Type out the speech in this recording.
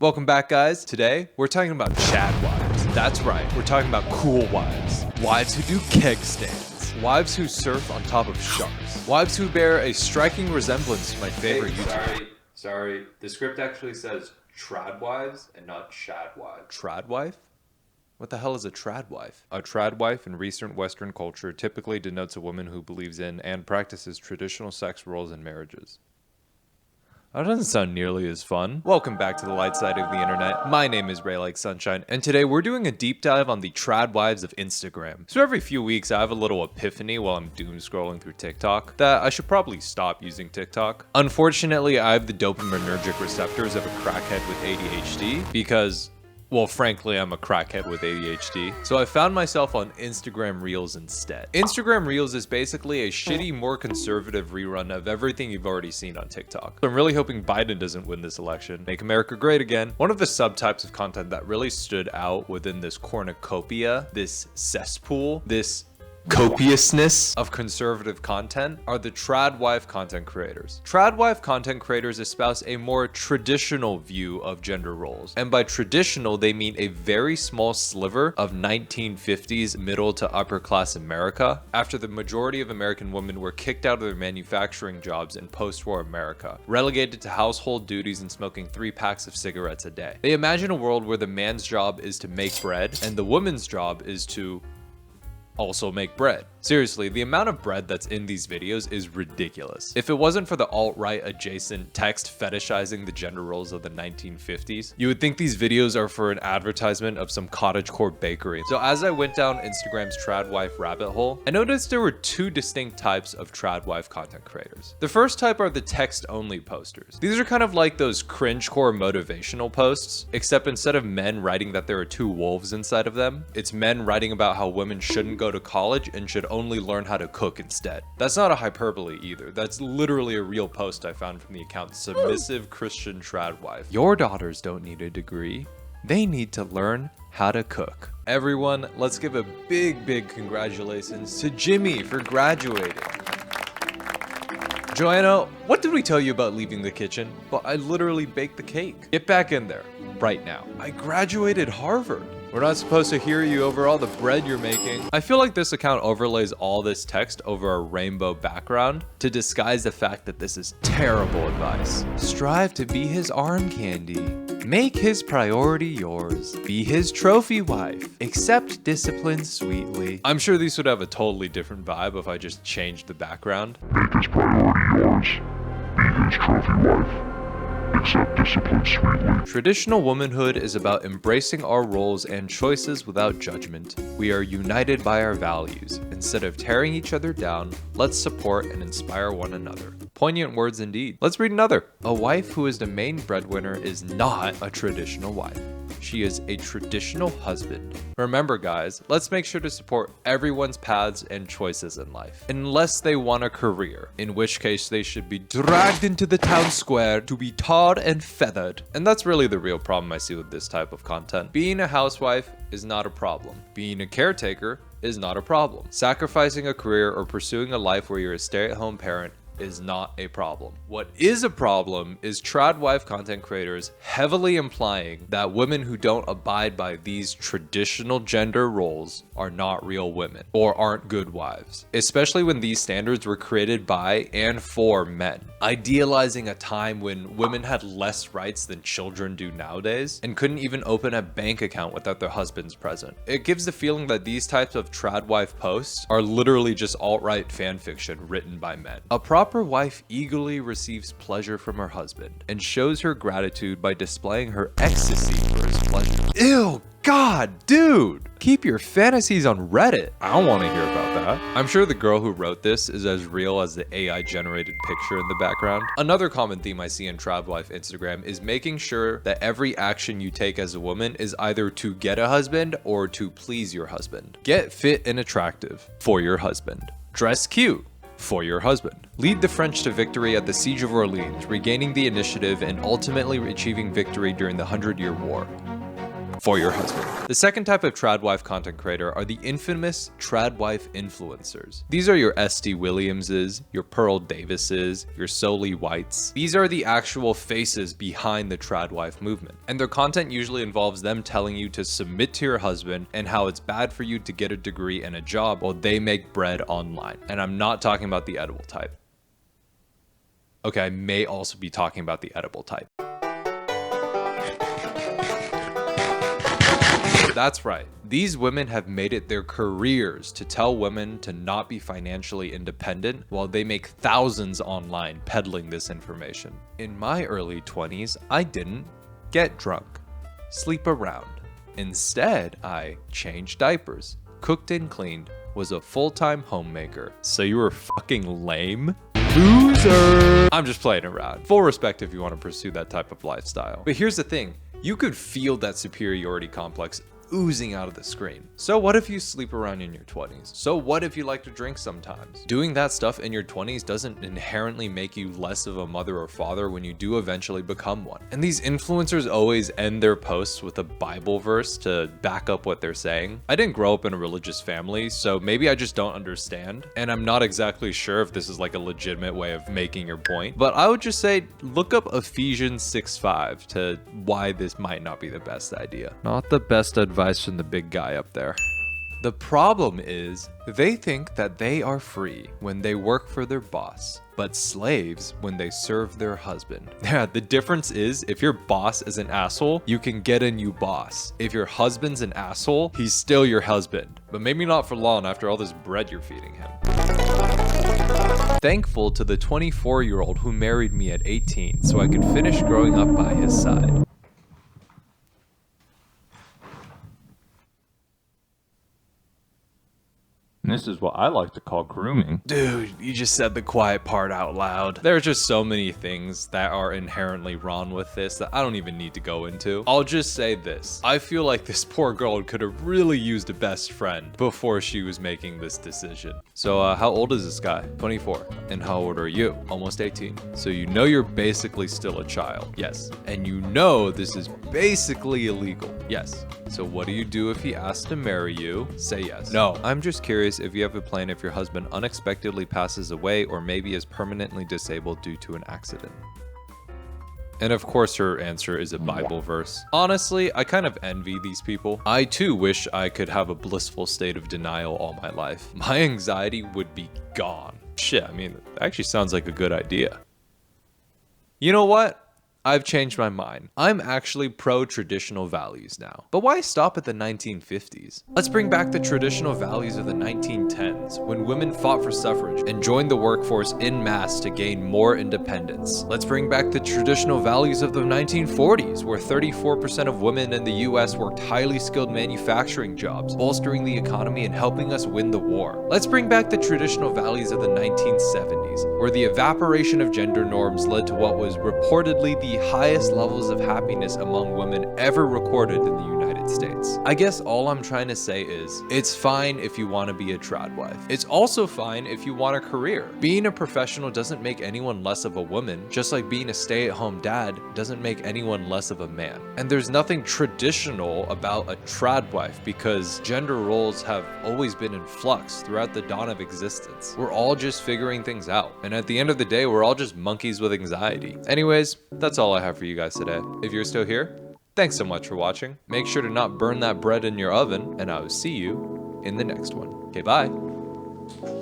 Welcome back, guys. Today, we're talking about Chad wives. That's right, we're talking about cool wives. Wives who do keg stands. Wives who surf on top of sharks. Wives who bear a striking resemblance to my favorite YouTuber. Sorry. The script actually says Tradwives and not Shadwives. Tradwife? What the hell is a tradwife? A tradwife in recent Western culture typically denotes a woman who believes in and practices traditional sex roles in marriages. That doesn't sound nearly as fun. Welcome back to the light side of the internet. My name is Ray Like Sunshine, and today we're doing a deep dive on the tradwives of Instagram. So every few weeks I have a little epiphany while I'm doom scrolling through TikTok that I should probably stop using TikTok. Unfortunately, I have the dopaminergic receptors of a crackhead with ADHD because, well, frankly, I'm a crackhead with ADHD, so I found myself on Instagram Reels instead. Instagram Reels is basically a shitty, more conservative rerun of everything you've already seen on TikTok. So I'm really hoping Biden doesn't win this election. Make America great again. One of the subtypes of content that really stood out within this cornucopia, this cesspool, this copiousness of conservative content are the tradwife content creators. Tradwife content creators espouse a more traditional view of gender roles. And by traditional, they mean a very small sliver of 1950s middle to upper class America after the majority of American women were kicked out of their manufacturing jobs in post-war America, relegated to household duties and smoking 3 packs of cigarettes a day. They imagine a world where the man's job is to make bread and the woman's job is to also make bread. Seriously, the amount of bread that's in these videos is ridiculous. If it wasn't for the alt-right adjacent text fetishizing the gender roles of the 1950s, you would think these videos are for an advertisement of some cottagecore bakery. So as I went down Instagram's tradwife rabbit hole, I noticed there were 2 distinct types of tradwife content creators. The first type are the text-only posters. These are kind of like those cringecore motivational posts, except instead of men writing that there are 2 wolves inside of them, it's men writing about how women shouldn't go to college and should only learn how to cook instead. That's not a hyperbole either. That's literally a real post I found from the account Submissive Christian Tradwife. Your daughters don't need a degree. They need to learn how to cook. Everyone, let's give a big congratulations to Jimmy for graduating. Joanna, what did we tell you about leaving the kitchen? Well, I literally baked the cake. Get back in there right now. I graduated Harvard. We're not supposed to hear you over all the bread you're making. I feel like this account overlays all this text over a rainbow background to disguise the fact that this is terrible advice. Strive to be his arm candy. Make his priority yours. Be his trophy wife. Accept discipline sweetly. I'm sure these would have a totally different vibe if I just changed the background. Make his priority yours. Be his trophy wife. Accept discipline sweetly. Traditional womanhood is about embracing our roles and choices without judgment. We are united by our values. Instead of tearing each other down, let's support and inspire one another. Poignant words indeed. Let's read another. A wife who is the main breadwinner is not a traditional wife. She is a traditional husband. Remember, guys, let's make sure to support everyone's paths and choices in life. Unless they want a career, in which case they should be dragged into the town square to be tarred and feathered. And that's really the real problem I see with this type of content. Being a housewife is not a problem. Being a caretaker is not a problem. Sacrificing a career or pursuing a life where you're a stay-at-home parent is not a problem. What is a problem is tradwife content creators heavily implying that women who don't abide by these traditional gender roles are not real women or aren't good wives, especially when these standards were created by and for men, idealizing a time when women had less rights than children do nowadays and couldn't even open a bank account without their husbands present. It gives the feeling that these types of tradwife posts are literally just alt-right fan fiction written by men. A proper wife eagerly receives pleasure from her husband and shows her gratitude by displaying her ecstasy for his pleasure. Ew, God, dude! Keep your fantasies on Reddit. I don't want to hear about that. I'm sure the girl who wrote this is as real as the AI generated picture in the background. Another common theme I see in tradwife Instagram is making sure that every action you take as a woman is either to get a husband or to please your husband. Get fit and attractive for your husband. Dress cute for your husband. Lead the French to victory at the Siege of Orleans, regaining the initiative and ultimately achieving victory during the 100-Year War. for your husband. The second type of tradwife content creator are the infamous tradwife influencers. These are your SD Williamses, your Pearl Davises, your Soli Whites. These are the actual faces behind the tradwife movement. And their content usually involves them telling you to submit to your husband and how it's bad for you to get a degree and a job while they make bread online. And I'm not talking about the edible type. Okay, I may also be talking about the edible type. That's right. These women have made it their careers to tell women to not be financially independent while they make thousands online peddling this information. In my early 20s, I didn't get drunk, sleep around. Instead, I changed diapers, cooked and cleaned, was a full-time homemaker. So you were fucking lame? Loser! I'm just playing around. Full respect if you want to pursue that type of lifestyle. But here's the thing. You could feel that superiority complex oozing out of the screen. So what if you sleep around in your 20s? So what if you like to drink sometimes? Doing that stuff in your 20s doesn't inherently make you less of a mother or father when you do eventually become one. And these influencers always end their posts with a Bible verse to back up what they're saying. I didn't grow up in a religious family, so maybe I just don't understand. And I'm not exactly sure if this is like a legitimate way of making your point, but I would just say look up Ephesians 6:5 to why this might not be the best idea. Not the best advice from the big guy up there. The problem is, they think that they are free when they work for their boss, but slaves when they serve their husband. Yeah, the difference is, if your boss is an asshole, you can get a new boss. If your husband's an asshole, he's still your husband, but maybe not for long after all this bread you're feeding him. Thankful to the 24-year-old who married me at 18 so I could finish growing up by his side. This is what I like to call grooming. Dude, you just said the quiet part out loud. There are just so many things that are inherently wrong with this that I don't even need to go into. I'll just say this. I feel like this poor girl could have really used a best friend before she was making this decision. So how old is this guy? 24. And how old are you? Almost 18. So you know you're basically still a child. Yes. And you know this is basically illegal. Yes. So what do you do if he asks to marry you? Say yes. No. I'm just curious if you have a plan if your husband unexpectedly passes away or maybe is permanently disabled due to an accident. And of course her answer is a Bible verse. Honestly, I kind of envy these people. I too wish I could have a blissful state of denial all my life. My anxiety would be gone. Shit, I mean, that actually sounds like a good idea. You know what? I've changed my mind. I'm actually pro-traditional values now. But why stop at the 1950s? Let's bring back the traditional values of the 1910s, when women fought for suffrage and joined the workforce en masse to gain more independence. Let's bring back the traditional values of the 1940s, where 34% of women in the US worked highly skilled manufacturing jobs, bolstering the economy and helping us win the war. Let's bring back the traditional values of the 1970s, where the evaporation of gender norms led to what was reportedly the highest levels of happiness among women ever recorded in the United States. I guess all I'm trying to say is, it's fine if you want to be a tradwife. It's also fine if you want a career. Being a professional doesn't make anyone less of a woman, just like being a stay-at-home dad doesn't make anyone less of a man. And there's nothing traditional about a tradwife because gender roles have always been in flux throughout the dawn of existence. We're all just figuring things out. And at the end of the day, we're all just monkeys with anxiety. Anyways, that's all I have for you guys today. If you're still here, thanks so much for watching. Make sure to not burn that bread in your oven, and I will see you in the next one. Okay, bye.